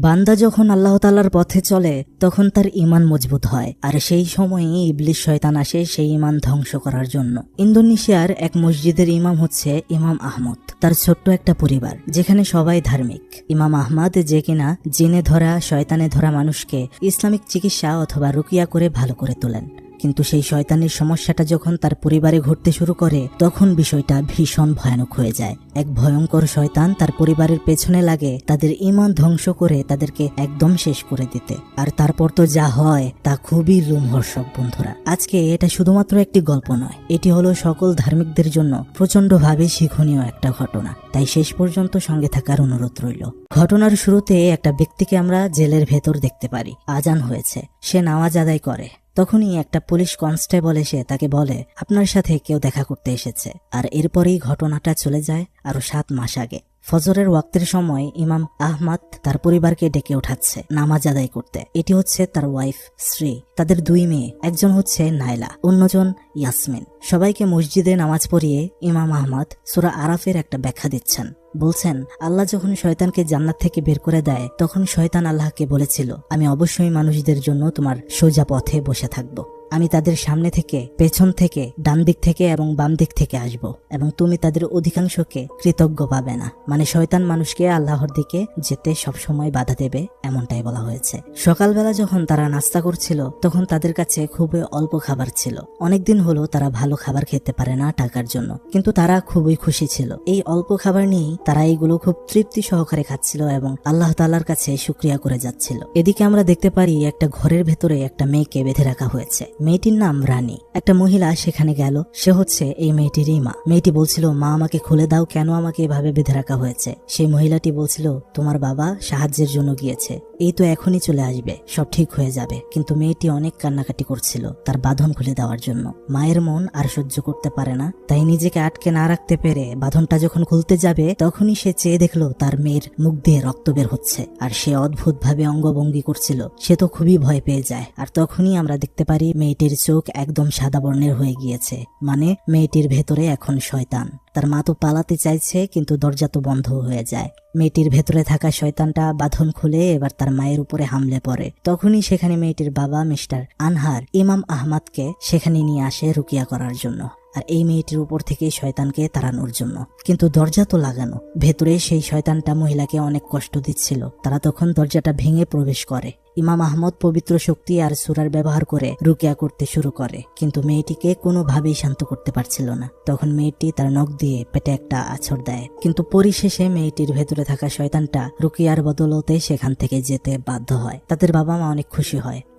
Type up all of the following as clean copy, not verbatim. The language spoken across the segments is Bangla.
বান্দা যখন আল্লাহ তাআলার পথে চলে তখন তার ঈমান মজবুত হয়, আর সেই সময়ই ইবলিস শয়তান আসে সেই ঈমান ধ্বংস করার জন্য। ইন্দোনেশিয়ার এক মসজিদের ইমাম হচ্ছে ইমাম আহমদ। তার ছোট্ট একটা পরিবার যেখানে সবাই ধার্মিক। ইমাম আহমদ যে কিনা জিনে ধরা শয়তানে ধরা মানুষকে ইসলামিক চিকিৎসা অথবা রুকিয়া করে ভালো করে তোলেন। কিন্তু সেই শয়তানের সমস্যাটা যখন তার পরিবারে ঘটতে শুরু করে তখন বিষয়টা ভীষণ ভয়ানক হয়ে যায়। এক ভয়ঙ্কর শয়তান তার পরিবারের পেছনে লাগে তাদের ঈমান ধ্বংস করে তাদেরকে একদম শেষ করে দিতে। আর তারপর তো যা হয় তা খুবই রোমহর্ষক বন্ধুরা। আজকে এটা শুধুমাত্র একটি গল্প নয়, এটি হলো সকল ধার্মিকদের জন্য প্রচন্ডভাবে শিক্ষণীয় একটা ঘটনা। তাই শেষ পর্যন্ত সঙ্গে থাকার অনুরোধ রইল। ঘটনার শুরুতে একটা ব্যক্তিকে আমরা জেলের ভেতর দেখতে পারি। আজান হয়েছে, সে নামাজ আদায় করে। তখনই একটা পুলিশ কনস্টেবল এসে তাকে বলে, আপনার সাথে কেউ দেখা করতে এসেছে। আর এরপরেই ঘটনাটা চলে যায় আরো 7 মাস আগে। ফজরের ওয়াক্তের সময় ইমাম আহমদ তার পরিবারকে ডেকে উঠাচ্ছে নামাজ আদায় করতে। এটি হচ্ছে তার ওয়াইফ শ্রী, তাদের 2 মেয়ে, একজন হচ্ছে নাইলা, অন্যজন ইয়াসমিন। সবাইকে মসজিদে নামাজ পড়িয়ে ইমাম আহমদ সূরা আরাফের একটা ব্যাখ্যা দিচ্ছেন। বলছেন, আল্লাহ যখন শয়তানকে জান্নাত থেকে বের করে দেয় তখন শয়তান আল্লাহকে বলেছিল, আমি অবশ্যই মানুষদের জন্য তোমার সোজা পথে বসে থাকবো। আমি তাদের সামনে থেকে, পেছন থেকে, ডান দিক থেকে এবং বাম দিক থেকে আসব, এবং তুমি তাদের অধিকাংশকে কৃতজ্ঞ পাবে না। মানে শয়তান মানুষকে আল্লাহর দিকে যেতে সবসময় বাধা দেবে, এমনটাই বলা হয়েছে। সকালবেলা যখন তারা নাস্তা করছিল তখন তাদের কাছে খুবই অল্প খাবার ছিল। অনেকদিন হলো তারা ভালো খাবার খেতে পারে না টাকার জন্য, কিন্তু তারা খুবই খুশি ছিল। এই অল্প খাবার নিয়েই তারা এইগুলো খুব তৃপ্তি সহকারে খাচ্ছিল এবং আল্লাহ তাআলার কাছে শুকরিয়া করে যাচ্ছিল। এদিকে আমরা দেখতে পারি একটা ঘরের ভেতরে একটা মেয়েকে বেঁধে রাখা হয়েছে। মেয়েটির নাম রানী। একটা মহিলা সেখানে গেল, সে হচ্ছে এই মেয়েটিরই মা। মেয়েটি বলছিল, মা আমাকে খুলে দাও, কেন আমাকে এভাবে বেঁধে রাখা হয়েছে? সেই মহিলাটি বলছিল, তোমার বাবা সাহায্যের জন্য গিয়েছে, এই তো এখনই চলে আসবে, সব ঠিক হয়ে যাবে। কিন্তু মেয়েটি অনেক কান্নাকাটি করছিল তার বাঁধন খুলে দেওয়ার জন্য। মায়ের মন আর সহ্য করতে পারে না, তাই নিজেকে আটকে না রাখতে পেরে বাঁধনটা যখন খুলতে যাবে তখনই সে চেয়ে দেখলো তার মেয়ের মুখ দিয়ে রক্ত বের হচ্ছে, আর সে অদ্ভুত ভাবে অঙ্গভঙ্গি করছিল। সে তো খুবই ভয় পেয়ে যায়। আর তখনই আমরা দেখতে পারি মেয়েটির চোখ একদম সাদা বর্ণের হয়ে গিয়েছে। মানে মেয়েটির ভেতরে এখন শয়তান। তার মা তো পালাতে চাইছে কিন্তু দরজা তো বন্ধ হয়ে যায়। মেয়েটির ভেতরে থাকা শয়তানটা বাঁধন খুলে এবার তার মায়ের উপরে হামলে পড়ে। তখনই সেখানে মেয়েটির বাবা মিস্টার আনহার ইমাম আহমদকে সেখানে নিয়ে আসে রুকিয়া করার জন্য, আর এই মেয়েটির উপর থেকে শয়তানকে তাড়ানোর জন্য। কিন্তু দরজা তো লাগানো, ভেতরে সেই শয়তানটা মহিলাকে অনেক কষ্ট দিচ্ছিল। তারা তখন দরজাটা ভেঙে প্রবেশ করে। ইমাম আহমদ পবিত্র শক্তি আর সূরার ব্যবহার করে রুকিয়া করতে শুরু করে, কিন্তু মেয়েটিকে কোনোভাবেই শান্ত করতে পারছিল না। তখন মেয়েটি তার নখ দিয়ে পেটে একটা আছড় দেয়, কিন্তু পরিশেষে মেয়েটির ভেতরে থাকা শয়তানটা রুকিয়ার বদলতে সেখান থেকে যেতে বাধ্য হয়। তাদের বাবা মা অনেক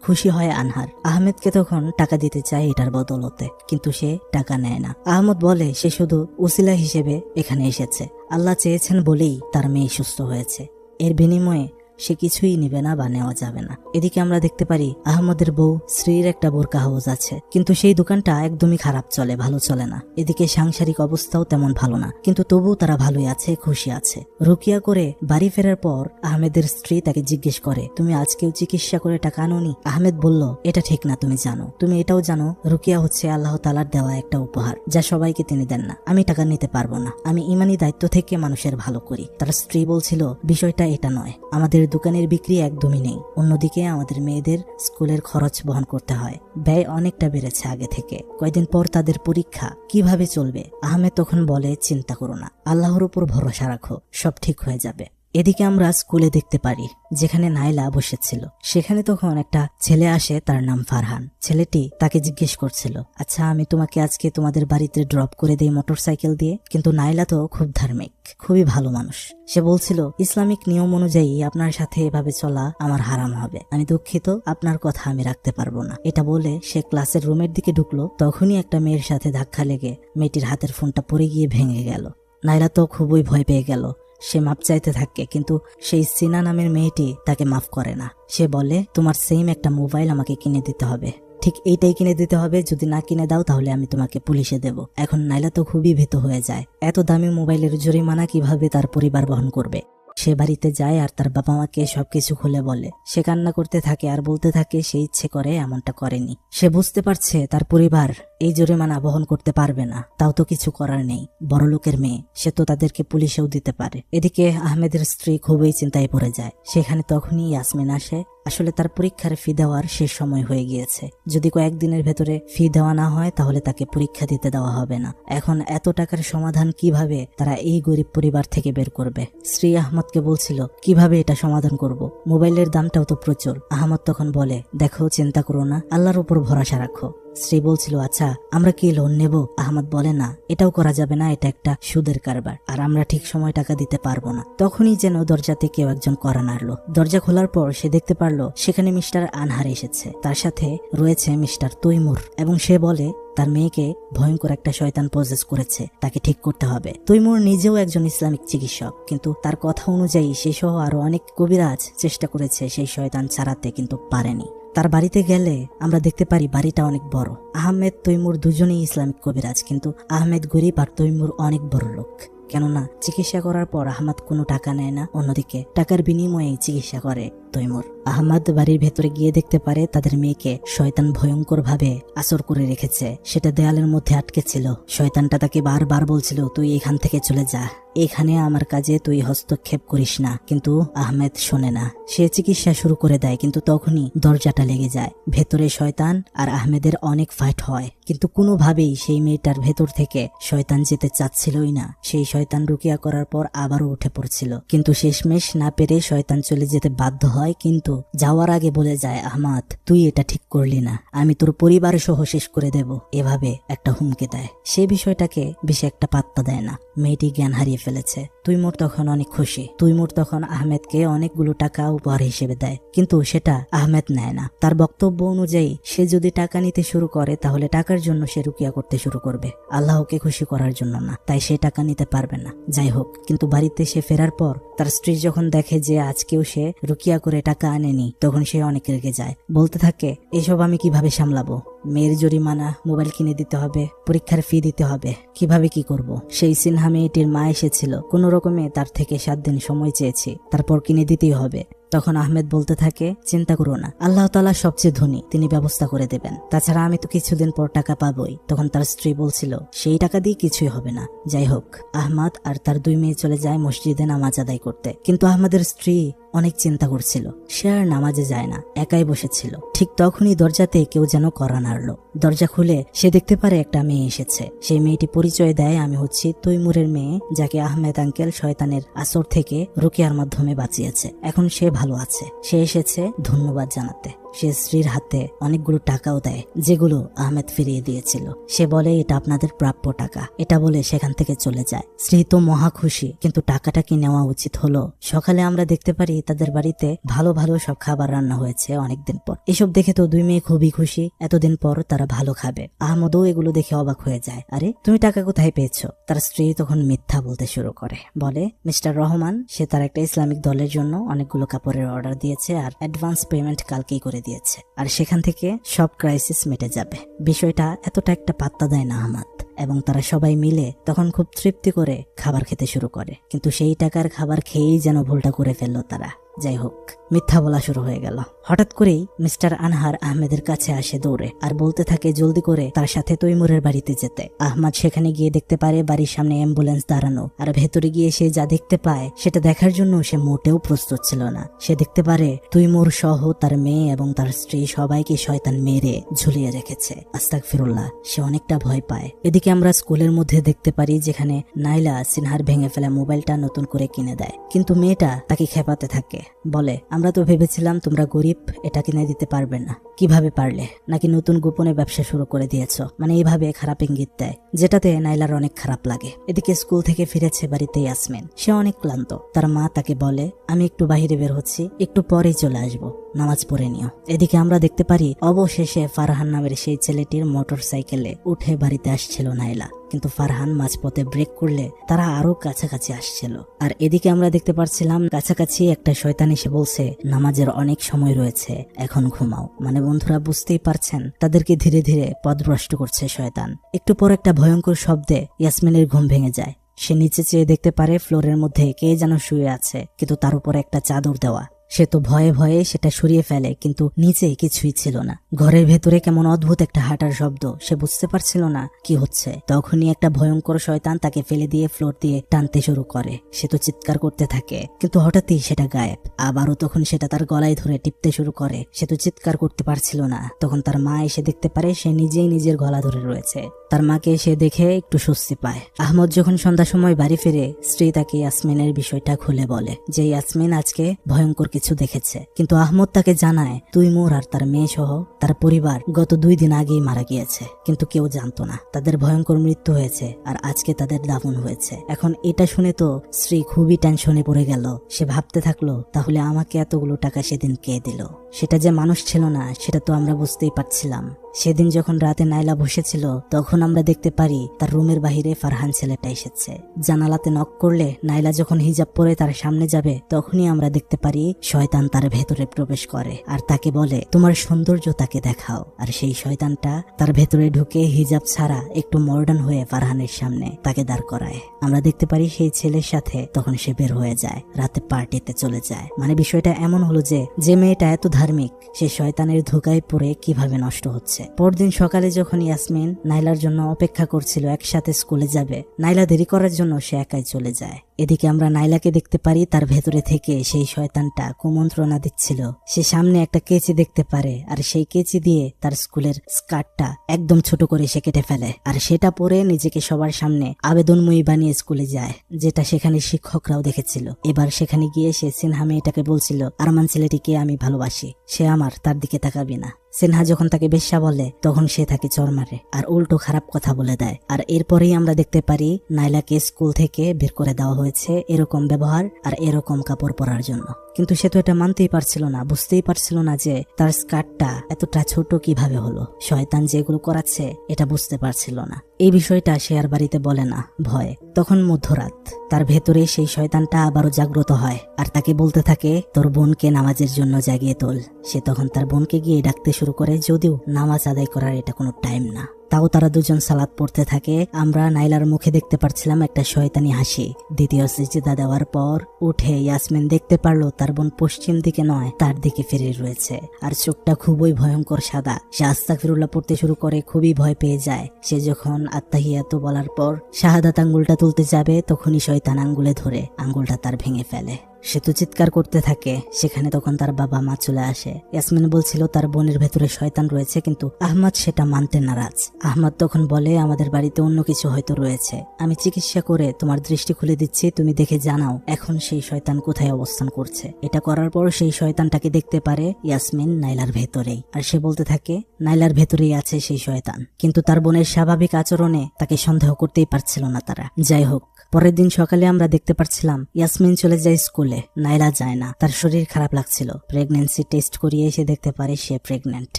খুশি হয় আনহার। আহমেদকে তখন টাকা দিতে চায় এটার বদলতে, কিন্তু সে টাকা নেয় না। আহমদ বলে সে শুধু উসিলা হিসেবে এখানে এসেছে, আল্লাহ চেয়েছেন বলেই তার মেয়ে সুস্থ হয়েছে, এর বিনিময়ে সে কিছুই নিবে না বা নেওয়া যাবে না। এদিকে আমরা দেখতে পারি আহমদের বউ শ্রীর একটা বোরকা হাউস আছে, কিন্তু সেই দোকানটা একদমই খারাপ চলে, ভালো চলে না। এদিকে সাংসারিক অবস্থাও তেমন ভালো না, কিন্তু তবু তারা ভালোই আছে, খুশি আছে। রুকিয়া করে বাড়ি ফেরার পর আহমেদের স্ত্রী তাকে জিজ্ঞেস করে, তুমি আজকেও চিকিৎসা করে টাকা আনোনি? আহমেদ বলল, এটা ঠিক না, তুমি জানো, তুমি এটাও জানো রুকিয়া হচ্ছে আল্লাহ তাআলার দেওয়া একটা উপহার, যা সবাইকে তিনি দেন না। আমি টাকা নিতে পারবো না, আমি ইমানি দায়িত্ব থেকে মানুষের ভালো করি। তার স্ত্রী বলছিল, বিষয়টা এটা নয়, আমাদের দোকানের বিক্রি একদমই নেই, অন্যদিকে আমাদের মেয়েদের স্কুলের খরচ বহন করতে হয়, ব্যয় অনেকটা বেড়েছে আগে থেকে, কয়েকদিন পর তাদের পরীক্ষা, কিভাবে চলবে? আহমেদ তখন বলে, চিন্তা করো না, আল্লাহর উপর ভরসা রাখো, সব ঠিক হয়ে যাবে। এদিকে আমরা স্কুলে দেখতে পারি যেখানে নাইলা বসেছিল, সেখানে তখন একটা ছেলে আসে, তার নাম ফারহান। ছেলেটি তাকে জিজ্ঞেস করছিল, আচ্ছা আমি তোমাকে আজকে তোমাদের বাড়িতে ড্রপ করে দেই মোটরসাইকেল দিয়ে? কিন্তু নাইলা তো খুব ধার্মিক, খুবই ভালো মানুষ। সে বলছিল, ইসলামিক নিয়ম অনুযায়ী আপনার সাথে এভাবে চলা আমার হারাম হবে, আমি দুঃখিত, আপনার কথা আমি রাখতে পারবো না। এটা বলে সে ক্লাসের রুমের দিকে ঢুকলো। তখনই একটা মেয়ের সাথে ধাক্কা লেগে মেয়েটির হাতের ফোনটা পড়ে গিয়ে ভেঙে গেল। নাইলা তো খুবই ভয় পেয়ে গেল। সে মাপ চাইতে থাকে, কিন্তু সেই সিনা নামের মেয়েটি তাকে মাফ করে না। সে বলে, তোমার সেম একটা মোবাইল আমাকে কিনে দিতে হবে, ঠিক এইটাই কিনে দিতে হবে, যদি না কিনে দাও তাহলে আমি তোমাকে পুলিশে দেব। এখন নাইলা তো খুবই ভীত হয়ে যায়, এত দামি মোবাইলের জরিমানা কিভাবে তার পরিবার বহন করবে। সে বাড়িতে যায় আর তার বাবা মাকে সবকিছু খুলে বলে। সে কান্না করতে থাকে আর বলতে থাকে সে ইচ্ছে করে এমনটা করেনি। সে বুঝতে পারছে তার পরিবার এই জরিমানা বহন করতে পারবে না। তাও তো কিছু করার নেই, বড়লোকের মেয়ে, সে তো তাদেরকে পুলিশেও দিতে পারে। এদিকে আহমেদের স্ত্রী খুবই চিন্তায় পড়ে যায়। সেখানে তখনই ইয়াসমিন আসে। আসলে তার পরীক্ষার ফি দেওয়ার শেষ সময় হয়ে গিয়েছে। যদি কয়েকদিনের ভেতরে ফি দেওয়া না হয় তাহলে তাকে পরীক্ষা দিতে দেওয়া হবে না। এখন এত টাকার সমাধান কিভাবে তারা এই গরিব পরিবার থেকে বের করবে? স্ত্রী আহমদকে বলছিল কিভাবে এটা সমাধান করব, মোবাইলের দামটাও তো প্রচুর। আহমদ তখন বলে, দেখো চিন্তা করো না, আল্লাহর উপর ভরসা রাখো। স্ত্রী বলছিল, আচ্ছা আমরা কি লোন নেব? আহমদ বলে, না, এটাও করা যাবে না, এটা একটা সুদের কারবার, আর আমরা ঠিক সময় টাকা দিতে পারবো না। তখনই যেন দরজাতে কেউ একজন কড়া নাড়লো। দরজা খোলার পর সে দেখতে পারলো সেখানে মিস্টার আনহার এসেছে। তার সাথে রয়েছে মিস্টার তৈমুর, এবং সে বলে তার মেয়েকে ভয়ঙ্কর একটা শয়তান পজেস করেছে, তাকে ঠিক করতে হবে। তৈমুর নিজেও একজন ইসলামিক চিকিৎসক, কিন্তু তার কথা অনুযায়ী সে সহ আরো অনেক কবিরাজ চেষ্টা করেছে সেই শয়তান ছাড়াতে, কিন্তু পারেনি। তার বাড়িতে গেলে আমরা দেখতে পারি বাড়িটা অনেক বড়। আহমেদ তৈমুর দুজনেই ইসলামিক কবিরাজ, কিন্তু আহমেদ গরিব আর তৈমুর অনেক বড় লোক। কেননা চিকিৎসা করার পর আহমদ কোনো টাকা নেয় না, অন্যদিকে টাকার বিনিময়ে চিকিৎসা করে তৈমুর। আহমদ বাড়ির ভেতরে গিয়ে দেখতে পারে তাদের মেয়েকে শয়তান ভয়ঙ্কর ভাবে আসর করে রেখেছে। সেটা দেয়ালের মধ্যে আটকে ছিল। শয়তানটা তাকে বারবার বলছিল, তুই এখান থেকে চলে যা, এখানে আমার কাজে তুই হস্তক্ষেপ করিস না। কিন্তু আহমেদ শোনে না। সে চিকিৎসা শুরু করে দেয়, কিন্তু তখনই দরজাটা লেগে যায়। ভেতরে শয়তান আর আহমেদের অনেক ফাইট হয়, কিন্তু কোনোভাবেই সেই মেয়েটার ভেতর থেকে শয়তান যেতে চাচ্ছিলই না। সেই শয়তান রুকিয়া করার পর আবারও উঠে পড়ছিল, কিন্তু শেষমেশ না পেরে শয়তান চলে যেতে বাধ্য হয়। কিন্তু যাওয়ার আগে বলে যায়, আহমদ তুই এটা ঠিক করলি না, আমি তোর পরিবার সহ শেষ করে দেব, এভাবে একটা হুমকি দেয়। সে বিষয়টাকে বেশি একটা পাত্তা দেয় না। মেয়েটি জ্ঞান হারিয়ে ফেলেছে। তৈমুর তখন অনেক খুশি। তৈমুর তখন আহমেদকে অনেকগুলো টাকা উপহার হিসেবে দেয়, কিন্তু সেটা আহমেদ নেয় না। তার বক্তব্য অনুযায়ী সে যদি টাকা নিতে শুরু করে তাহলে টাকার জন্য সে রুকিয়া করতে শুরু করবে, আল্লাহকে খুশি করার জন্য না। তাই সে টাকা নিতে পারবে না। যাই হোক, কিন্তু বাড়িতে সে ফেরার পর তার স্ত্রী যখন দেখে যে আজকেও সে রুকিয়া করে টাকা আনেনি, তখন সে অনেক রেগে যায়। বলতে থাকে, এসব আমি কিভাবে সামলাবো? মেয়ের জরিমানা, মোবাইল কিনে দিতে হবে, পরীক্ষার ফি দিতে হবে, কিভাবে কি করব? সেই সিনহা মেয়েটির মা এসেছিল, কোন রকমে তার থেকে 7 দিন সময় চেয়েছি, তারপর কিনে দিতেই হবে। তখন আহমেদ বলতে থাকে, চিন্তা করো না, আল্লাহ তাআলা সবচেয়ে ধনী, তিনি ব্যবস্থা করে দেবেন। তাছাড়া আমি তো কিছুদিন পর টাকা পাবই। তখন তার স্ত্রী বলছিল, সেই টাকা দিয়ে কিছুই হবে না। যাই হোক, আহমদ আর তার 2 মেয়ে চলে যায় মসজিদে নামাজ আদায় করতে। কিন্তু আহমদের স্ত্রী অনেক চিন্তা করছিল। সে আর নামাজে যায় না, একাই বসেছিল। ঠিক তখনই দরজাতে কেউ যেন কড়া নাড়ল। দরজা খুলে সে দেখতে পারে একটা মেয়ে এসেছে। সেই মেয়েটি পরিচয় দেয়, আমি হচ্ছি তৈমুরের মেয়ে, যাকে আহমেদ আঙ্কেল শয়তানের আসর থেকে রুকিয়ার মাধ্যমে বাঁচিয়েছে। এখন সে ভালো আছে। সে এসেছে ধন্যবাদ জানাতে। সে স্ত্রীর হাতে অনেকগুলো টাকাও দেয়, যেগুলো আহমেদ ফিরিয়ে দিয়েছিল। সে বলে, এটা আপনাদের প্রাপ্য টাকা। এটা বলে সেখান থেকে চলে যায়। স্ত্রী তো মহা খুশি, কিন্তু টাকাটা কি নেওয়া উচিত হলো? সকালে আমরা দেখতে পারি তাদের বাড়িতে ভালো ভালো সব খাবার রান্না হয়েছে অনেকদিন পর। এসব দেখে তো 2 মেয়ে খুবই খুশি, এতদিন পর তারা ভালো খাবে। আহমদও এগুলো দেখে অবাক হয়ে যায়। আরে তুমি টাকা কোথায় পেয়েছো? তার স্ত্রী তখন মিথ্যা বলতে শুরু করে। বলে, মিস্টার রহমান সে তার একটা ইসলামিক দলের জন্য অনেকগুলো কাপড়ের অর্ডার দিয়েছে, আর অ্যাডভান্স পেমেন্ট কালকেই করে দিয়েছে, আর সেখান থেকে সব ক্রাইসিস মিটে যাবে। বিষয়টা এতটা একটা পাত্তা দেয় না আহমদ, এবং তারা সবাই মিলে তখন খুব তৃপ্তি করে খাবার খেতে শুরু করে। কিন্তু সেই টাকার খাবার খেয়েই যেন ভুলটা করে ফেললো তারা। যাই হোক, মিথ্যা বলা শুরু হয়ে গেল। হঠাৎ করেই মিস্টার আনহার আহমেদের কাছে আসে দৌড়ে, আর বলতে থাকে জলদি করে তার সাথে তৈমুরের বাড়িতে যেতে। আহমদ সেখানে গিয়ে দেখতে পারে বাড়ির সামনে অ্যাম্বুলেন্স দাঁড়ানো, আর ভেতরে গিয়ে সে যা দেখতে পায় সেটা দেখার জন্য সে মোটেও প্রস্তুত ছিল না। সে দেখতে পারে তৈমুর সহ তার মেয়ে এবং তার স্ত্রী সবাইকে শয়তান মেরে ঝুলিয়ে রেখেছে। আস্তাগফিরুল্লাহ, সে অনেকটা ভয় পায়। এদিকে আমরা স্কুলের মধ্যে দেখতে পারি যেখানে নাইলা সিনহার ভেঙে ফেলা মোবাইলটা নতুন করে কিনে দেয়, কিন্তু মেয়েটা তাকে খেপাতে থাকে। বলে, আমরা তো ভেবেছিলাম তোমরা গরিব, এটা কিনে দিতে পারবে না। কিভাবে পারলে? নাকি নতুন গোপনে ব্যবসা শুরু করে দিয়েছ? মানে এইভাবে খারাপ ইঙ্গিত দেয়, যেটাতে নাইলার অনেক খারাপ লাগে। এদিকে স্কুল থেকে ফিরেছে বাড়িতে ইয়াসমিন। সে অনেক ক্লান্ত। তার মা তাকে বলে, আমি একটু বাহিরে বের হচ্ছি, একটু পরেই চলে আসবো, নামাজ পড়ে নিও। এদিকে আমরা দেখতে পারি অবশেষে ফারহান নামের সেই ছেলেটির মোটর সাইকেলে উঠে বাড়িতে আসছিল নাইলা, কিন্তু ফারহান মাঝপথে ব্রেক করলে তারা আরো কাছাকাছি আসছিল। আর এদিকে আমরা দেখতে পাচ্ছিলাম কাছাকাছি একটা শয়তান এসে বলছে, নামাজের অনেক সময় রয়েছে, এখন ঘুমাও। মানে বন্ধুরা বুঝতেই পারছেন, তাদেরকে ধীরে ধীরে পথভ্রষ্ট করছে শয়তান। একটু পর একটা ভয়ঙ্কর শব্দে ইয়াসমিনের ঘুম ভেঙে যায়। সে নিচে চেয়ে দেখতে পারে ফ্লোরের মধ্যে কে যেন শুয়ে আছে, কিন্তু তার উপরে একটা চাদর দেওয়া। সে তো ভয়ে ভয়ে সেটা সরিয়ে ফেলে, কিন্তু নিচে কিছুই ছিল না। ঘরের ভেতরে কেমন অদ্ভুত একটা হাঁটার শব্দ, সে বুঝতে পারছিল না কি হচ্ছে। তখনই একটা ভয়ঙ্কর শয়তান তাকে ফেলে দিয়ে ফ্লোর দিয়ে টানতে শুরু করে। সে তো চিৎকার করতে থাকে, কিন্তু হঠাৎই সেটা গায়েব। আবারও তখন সেটা তার গলায় ধরে টিপতে শুরু করে। সে তো চিৎকার করতে পারছিল না। তখন তার মা এসে দেখতে পারে সে নিজেই নিজের গলা ধরে রয়েছে। তার মাকে সে দেখে একটু স্বস্তি পায়। আহমদ যখন সন্ধ্যার সময় বাড়ি ফিরে, স্ত্রী তাকে ইয়াসমিনের বিষয়টা খুলে বলে যে ইয়াসমিন আজকে ভয়ঙ্কর কিছু দেখেছে। কিন্তু আহমদ তাকে জানায় তৈমুর আর তার মেয়ে সহ তার পরিবার গত 2 দিন আগেই মারা গিয়েছে, কিন্তু কেউ জানতো না তাদের ভয়ঙ্কর মৃত্যু হয়েছে আর আজকে তাদের দাফন হয়েছে। এখন এটা শুনে তো স্ত্রী খুবই টেনশনে পড়ে গেল। সে ভাবতে থাকলো তাহলে আমাকে এতগুলো টাকা সেদিন কে দিল? সেটা যে মানুষ ছিল না সেটা তো আমরা বুঝতেই পারছিলাম। সেদিন যখন রাতে নাইলা বসেছিল তখন আমরা দেখতে পারি তার রুমের বাহিরে ফারহান ছেলেটা এসেছে। জানালাতে নক করলে নাইলা যখন হিজাব পরে তার সামনে যাবে তখনই আমরা দেখতে পারি শয়তান তার ভেতরে প্রবেশ করে আর তাকে বলে তোমার সৌন্দর্য তাকে দেখাও। আর সেই শয়তানটা তার ভেতরে ঢুকে হিজাব ছাড়া একটু মডার্ন হয়ে ফারহানের সামনে তাকে দাঁড় করায়। আমরা দেখতে পারি সেই ছেলের সাথে তখন সে বের হয়ে যায়, রাতে পার্টিতে চলে যায়। মানে বিষয়টা এমন হলো যে মেয়েটা এত ধার্মিক সে শয়তানের ধোঁকায় পড়ে কিভাবে নষ্ট হচ্ছে। পরদিন সকালে যখন ইয়াসমিন নাইলার জন্য অপেক্ষা করছিল একসাথে স্কুলে যাবে, নাইলা দেরি করার জন্য সে একাই চলে যায়। এদিকে আমরা নাইলাকে দেখতে পারি তার ভেতরে থেকে সেই শয়তানটা কুমন্ত্রণা দিচ্ছিল। সে সামনে একটা কেচি দেখতে পারে আর সেই কেচি দিয়ে তার স্কুলের স্কার্টটা একদম ছোট করে সে কেটে ফেলে আর সেটা পরে নিজেকে সবার সামনে আবেদনময়ী বানিয়ে স্কুলে যায়, যেটা সেখানে শিক্ষকরাও দেখেছিল। এবার সেখানে গিয়ে সে সিনহা মেয়েটাকে বলছিল আরমান ছেলেটিকে আমি ভালোবাসি, সে আমার, তার দিকে তাকাবি না। সিনহা যখন তাকে বেশ্যা বলে তখন সে তাকে চর মারে আর উল্টো খারাপ কথা বলে দেয়। আর এরপরেই আমরা দেখতে পারি নাইলাকে স্কুল থেকে বের করে দেওয়া হয়েছে এরকম ব্যবহার আর এরকম কাপড় পরার জন্য। কিন্তু সে তো এটা মানতেই পারছিল না, বুঝতেই পারছিল না যে তার স্কার্টটা এতটা ছোট কিভাবে হলো। শয়তান যেগুলো করাচ্ছে এটা বুঝতে পারছিল না। এই বিষয়টা সে আর বাড়িতে বলে না, ভয়। তখন মধ্যরাত, তার ভেতরে সেই শয়তানটা আবারও জাগ্রত হয় আর তাকে বলতে থাকে তোর বোনকে নামাজের জন্য জাগিয়ে তোল। সে তখন তার বোনকে গিয়ে ডাকতে শুরু করে, যদিও নামাজ আদায় করার এটা কোনো টাইম না। তাও তারা দুজন সালাত পড়তে থাকে। আমরা নাইলার মুখে দেখতে পারছিলাম একটা শয়তানি হাসি। দ্বিতীয় সিজদা দেওয়ার পর উঠে ইয়াসমিন দেখতে পারলো তার বোন পশ্চিম দিকে নয় তার দিকে ফিরে রয়েছে আর চোখটা খুবই ভয়ঙ্কর সাদা। সে আস্তাগফিরুল্লাহ পড়তে শুরু করে, খুবই ভয় পেয়ে যায়। সে যখন আত্তাহিয়াতু বলার পর শাহাদাত আঙ্গুলটা তুলতে যাবে তখনই শয়তান আঙ্গুলে ধরে আঙ্গুলটা তার ভেঙে ফেলে। সে তো চিৎকার করতে থাকে। সেখানে তখন তার বাবা মা চলে আসে। ইয়াসমিন বলছিল তার বোনের ভেতরে শয়তান রয়েছে, কিন্তু আহমদ সেটা মানতে নারাজ। আহমদ তখন বলে আমাদের বাড়িতে অন্য কিছু হয়তো রয়েছে, আমি চিকিৎসা করে তোমার দৃষ্টি খুলে দিচ্ছি, তুমি দেখে জানাও এখন সেই শয়তান কোথায় অবস্থান করছে। এটা করার পর সেই শয়তানটাকে দেখতে পারে ইয়াসমিন নাইলার ভেতরেই। আর সে বলতে থাকে নাইলার ভেতরেই আছে সেই শয়তান, কিন্তু তার বোনের স্বাভাবিক আচরণে তাকে সন্দেহ করতেই পারছিল না তারা। যাই হোক, পরের দিন সকালে আমরা দেখতে পাচ্ছিলাম ইয়াসমিন চলে যায় স্কুলে, নাইলা যায় না। তার শরীর খারাপ লাগছিল। প্রেগন্যান্সি টেস্ট করিয়ে এসে দেখতে পারে সে প্রেগন্যান্ট।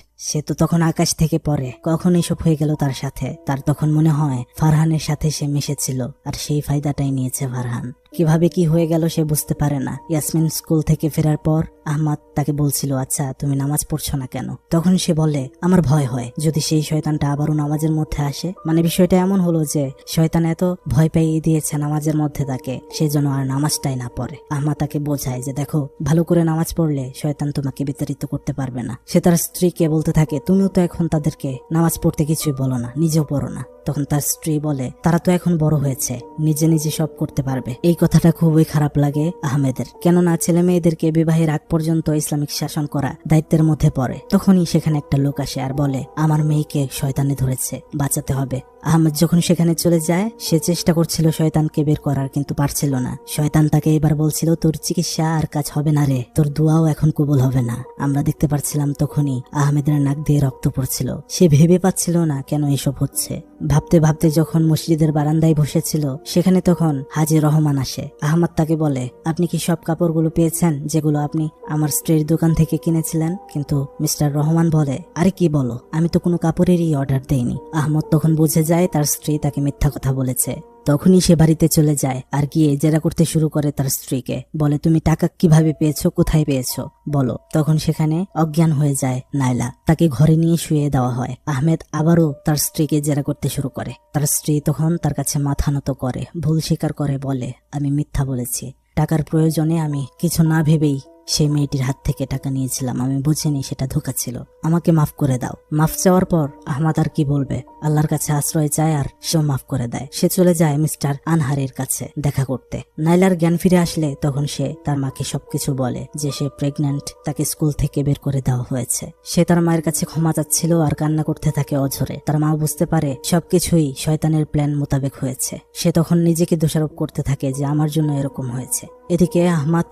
সে তো তখন আকাশ থেকে পড়ে, কখন এসব হয়ে গেল তার সাথে। তার তখন মনে হয় ফারহানের সাথে সে মিশেছিল আর সেই ফায়দাটাই নিয়েছে ফারহান। কিভাবে কি হয়ে গেল সে বুঝতে পারে না। ইয়াসমিন স্কুল থেকে ফেরার পর আহমদ তাকে বলছিল আচ্ছা তুমি নামাজ পড়ছো না কেন? তখন সে বলে আমার ভয় হয় যদি সেই শয়তানটা আবারও নামাজের মধ্যে আসে। মানে বিষয়টা এমন হলো যে শয়তান এত ভয় পাইয়ে দিয়েছে নামাজের মধ্যে তাকে, সেজন্য আর নামাজটাই না পড়ে। আহমদ তাকে বোঝায় যে দেখো, ভালো করে নামাজ পড়লে শয়তান তোমাকে বিতাড়িত করতে পারবে না। সে তার স্ত্রীকে বলতে থাকে তুমিও তো এখন তাদেরকে নামাজ পড়তে কিছুই বলো না, নিজেও পড়ো না। তখন তার স্ত্রী বলে তারা তো এখন বড় হয়েছে, নিজে নিজে সব করতে পারবে। এই কথাটা খুবই খারাপ লাগে আহমেদের, কেননা ছেলে মেয়েদেরকে বিবাহের আগ পর্যন্ত ইসলামিক শাসন করা দায়িত্বের মধ্যে পড়ে। তখনই সেখানে একটা লোক আসে আর বলে আমার মেয়েকে শয়তানে ধরেছে, বাঁচাতে হবে। আহমেদ যখন সেখানে চলে যায়, সে চেষ্টা করছিল শয়তানকে বের করার, কিন্তু পারছিল না। শয়তান তাকে এবার বলছিল তোর চিকিৎসা আর কাজ হবে না রে, তোর দোয়াও এখন কবুল হবে না। আমরা দেখতে পাচ্ছিলাম তখনই আহমেদের নাক দিয়ে রক্ত পড়ছিল। সে ভেবে পাচ্ছিল না কেন এসব হচ্ছে। ভাবতে ভাবতে যখন মসজিদের বারান্দায় বসেছিল, সেখানে তখন হাজী রহমান আসে। আহমদ তাকে বলে আপনি কি সব কাপড়গুলো পেয়েছেন যেগুলো আপনি আমার স্ত্রীর দোকান থেকে কিনেছিলেন? কিন্তু মিস্টার রহমান বলে আরে কি বলো, আমি তো কোনো কাপড়েরই অর্ডার দেইনি। আহমদ তখন বুঝে যায় তার স্ত্রী তাকে মিথ্যা কথা বলেছে। তখনই সে বাড়িতে চলে যায় আর গিয়ে জেরা করতে শুরু করে তার স্ত্রীকে। বলে তুমি টাকা কিভাবে পেয়েছো, কোথায় পেয়েছো বলো। তখন সেখানে অজ্ঞান হয়ে যায় নাইলা, তাকে ঘরে নিয়ে শুয়ে দেওয়া হয়। আহমেদ আবারও তার স্ত্রীকে জেরা করতে শুরু করে। তার স্ত্রী তখন তার কাছে মাথা নত করে, ভুল স্বীকার করে, বলে আমি মিথ্যা বলেছি, টাকার প্রয়োজনে আমি কিছু না ভেবেই সেই মেয়েটির হাত থেকে টাকা নিয়েছিলাম, আমি বুঝিনি সেটা ধোঁকা ছিল, আমাকে মাফ করে দাও। মাফ চাওয়ার পর আহমাদ আর কি বলবে, আল্লাহর কাছে আশ্রয় চায় আর সেও মাফ করে দেয়। সে চলে যায় মিস্টার আনহারের কাছে দেখা করতে। নাইলার জ্ঞান ফিরে আসলে তখন সে তার মাকে সবকিছু বলে যে সে প্রেগন্যান্ট, তাকে স্কুল থেকে বের করে দেওয়া হয়েছে। সে তার মায়ের কাছে ক্ষমা চাচ্ছিল আর কান্না করতে থাকে অঝরে। তার মা বুঝতে পারে সবকিছুই শয়তানের প্ল্যান মোতাবেক হয়েছে। সে তখন নিজেকে দোষারোপ করতে থাকে যে আমার জন্য এরকম হয়েছে। এদিকে আহমাদ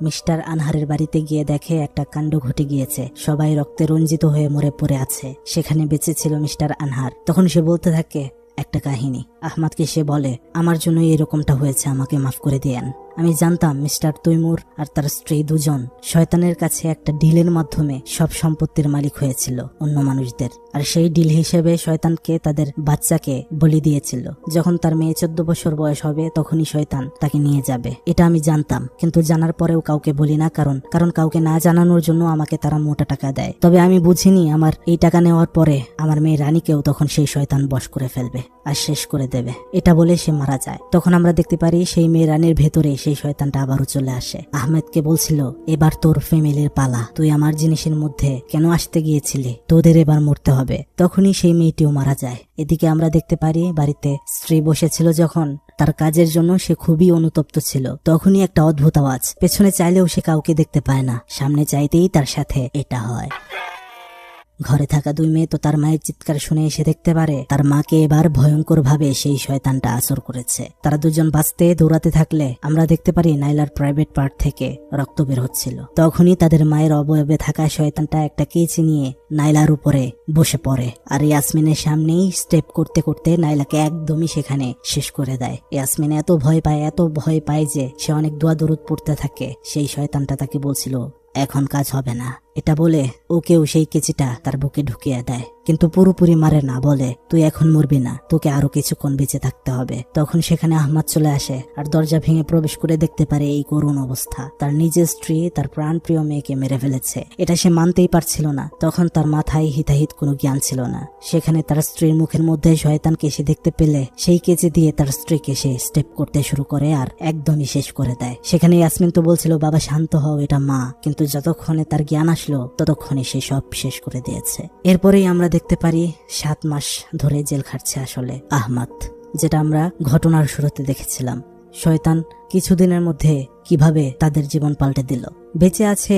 মিস্টার আনহারের বাড়িতে গিয়ে দেখে একটা কাণ্ড ঘটে গিয়েছে, সবাই রক্তে রঞ্জিত হয়ে মরে পড়ে আছে। সেখানে বেঁচে ছিল মিস্টার আনহার। তখন সে বলতে থাকে একটা কাহিনী। আহমাদকে সে বলে, আমার জন্যই এরকমটা হয়েছে, আমাকে মাফ করে দিয়েন। আমি জানতাম মিস্টার তৈমুর আর তার স্ত্রী দুজন শয়তানের কাছে একটা ডিলের মাধ্যমে সব সম্পত্তির মালিক হয়েছিল অন্য মানুষদের, আর সেই ডিল হিসেবে শয়তানকে তাদের বাচ্চাকে বলি দিয়েছিল। যখন তার মেয়ে 14 বছর বয়স হবে তখনই শয়তান তাকে নিয়ে যাবে। এটা আমি জানতাম, কিন্তু জানার পরেও কাউকে বলি না, কারণ কাউকে না জানানোর জন্য আমাকে তারা মোটা টাকা দেয়। তবে আমি বুঝিনি আমার এই টাকা নেওয়ার পরে আমার মেয়ে রানীকেও তখন সেই শয়তান বশ করে ফেলবে আর শেষ করে দেবে। এটা বলে সে মারা যায়। তখন আমরা দেখতে পারি সেই মেয়ে রানীর ভেতরে সেই শয়তানটা আবারও চলে আসে। আহমেদকে বলছিল, এবার তোর ফ্যামিলির পালা, তুই আমার জিনিসের মধ্যে কেন আসতে গিয়েছিলি, তোদের এবার মরতে হবে। তখনই সেই মেয়েটিও মারা যায়। এদিকে আমরা দেখতে পারি বাড়িতে স্ত্রী বসেছিল, যখন তার কাজের জন্য সে খুবই অনুতপ্ত ছিল। তখনই একটা অদ্ভুত আওয়াজ, পেছনে চাইলেও সে কাউকে দেখতে পায় না, সামনে চাইতেই তার সাথে এটা হয়। ঘরে থাকা দুই মেয়ে তো তার মায়ের চিৎকার শুনে এসে দেখতে পারে তার মাকে এবার ভয়ঙ্কর ভাবে সেই শয়তানটা আসর করেছে। তারা দুজন বাঁচতে দৌড়াতে থাকলে আমরা দেখতে পারি নাইলার প্রাইভেট পার্ট থেকে রক্ত বের হচ্ছিল। তখনই তাদের মায়ের অবয়বে থাকা শয়তানটা একটা কেচি নিয়ে নাইলার উপরে বসে পড়ে, আর ইয়াসমিনের সামনেই স্টেপ করতে করতে নাইলাকে একদমই সেখানে শেষ করে দেয়। ইয়াসমিন এত ভয় পায় যে সে অনেক দোয়া দরুদ পড়তে থাকে। সেই শয়তানটা তাকে বলছিল, এখন কাজ হবে না। এটা বলে ওকেও সেই কেচিটা তার বুকে ঢুকিয়ে দেয়, কিন্তু পুরোপুরি মারে না, বলে তুই এখন মরবি না, তোকে আরো কিছুক্ষণ বেঁচে থাকতে হবে। তখন সেখানে আহমাদ চলে আসে আর দরজা ভেঙে প্রবেশ করে দেখতে পারে এই করুণ অবস্থা। তার নিজের স্ত্রী তার প্রাণপ্রিয় মেয়েকে মেরে ফেলেছে। এটা সে মানতেই পারছিল না। তখন তার মাথায় হিতাহিত কোনো জ্ঞান ছিল না। সেখানে তার স্ত্রীর মুখের মধ্যে শয়তানকে সে দেখতে পেলে সেই কেচি দিয়ে তার স্ত্রীকে সে স্টেপ করতে শুরু করে আর একদমই শেষ করে দেয়। সেখানে ইয়াসমিন তো বলছিল, বাবা শান্ত হও, এটা মা, কিন্তু যতক্ষণে তার জ্ঞান আসলো ততক্ষণে সে সব শেষ করে দিয়েছে। এরপরেই আমরা দেখতে পারি 7 মাস ধরে জেল খাটছে আসলে আহমাদ, যেটা আমরা ঘটনার শুরুতে দেখেছিলাম। শয়তান কিছুদিনের মধ্যে কিভাবে তাদের জীবন পাল্টে দিল। বেঁচে আছে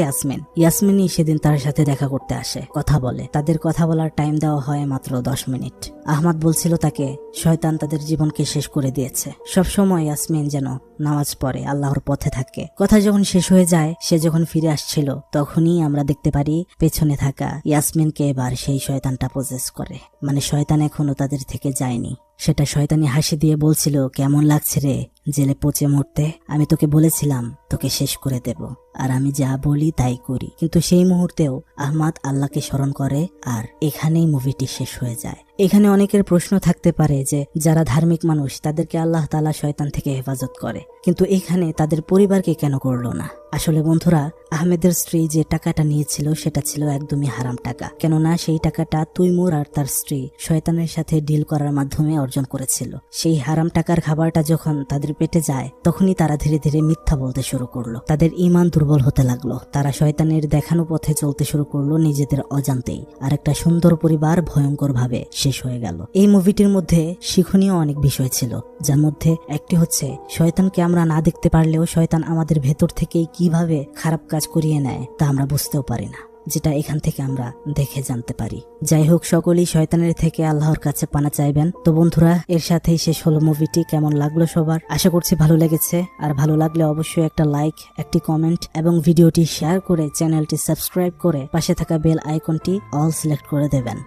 ইয়াসমিনই সেদিন তার সাথে দেখা করতে আসে, কথা বলে। তাদের কথা বলার টাইম দেওয়া হয় মাত্র 10 মিনিট। আহমাদ বলছিল তাকে শয়তান তাদের জীবনকে শেষ করে দিয়েছে। সবসময় ইয়াসমিন যেন নামাজ পড়ে, আল্লাহর পথে থাকে। কথা যখন শেষ হয়ে যায়, সে যখন ফিরে আসছিল, তখনই আমরা দেখতে পারি পেছনে থাকা ইয়াসমিনকে এবার সেই শয়তানটা পজেস করে। মানে শয়তান এখনো তাদের থেকে যায়নি। সেটা শয়তানি হাসি দিয়ে বলছিল, কেমন লাগছে রে জেলে পচে মরতে? আমি তোকে বলেছিলাম তোকে শেষ করে দেব, আর আমি যা বলি তাই করি। কিন্তু সেই মুহূর্তেও আহমাদ আল্লাহকে স্মরণ করে, আর এখানেই মুভিটি শেষ হয়ে যায়। এখানে অনেকের প্রশ্ন থাকতে পারে যে যারা ধার্মিক মানুষ তাদেরকে আল্লাহ তাআলা শয়তান থেকে হেফাজত করে, কিন্তু এখানে তাদের পরিবারকে কেন করলো না? আসলে বন্ধুরা, আহমেদের স্ত্রী যে টাকাটা নিয়েছিল সেটা ছিল একদমই হারাম টাকা। কেননা সেই টাকাটা তৈমুর আর তার স্ত্রী শয়তানের সাথে ডিল করার মাধ্যমে অর্জন করেছিল। সেই হারাম টাকার খাবারটা যখন তাদের পেটে যায়, তখনই তারা ধীরে ধীরে মিথ্যা বলতে শুরু করলো। তাদের ঈমান দুর্বল হতে লাগলো। তারা শয়তানের দেখানো পথে চলতে শুরু করলো নিজেদের অজান্তেই। আর একটা সুন্দর পরিবার ভয়ঙ্কর ভাবে শেষ হয়ে গেল। এই মুভিটির মধ্যে শিক্ষণীয় অনেক বিষয় ছিল, যার মধ্যে একটি হচ্ছে শয়তানকে আমরা না দেখতে পারলেও শয়তান আমাদের ভেতর থেকেই কিভাবে খারাপ কাজ করিয়ে নেয় তা আমরা বুঝতেও পারি না, যেটা এখান থেকে আমরা দেখে জানতে পারি। যাই হোক, সকলেই শয়তানের থেকে আল্লাহর কাছে পানা চাইবেন। তো বন্ধুরা, এর সাথেই শেষ হলো মুভিটি। কেমন লাগলো সবার? আশা করছি ভালো লেগেছে। আর ভালো লাগলে অবশ্যই একটা লাইক, একটি কমেন্ট এবং ভিডিওটি শেয়ার করে চ্যানেলটি সাবস্ক্রাইব করে পাশে থাকা বেল আইকনটি অল সিলেক্ট করে দেবেন।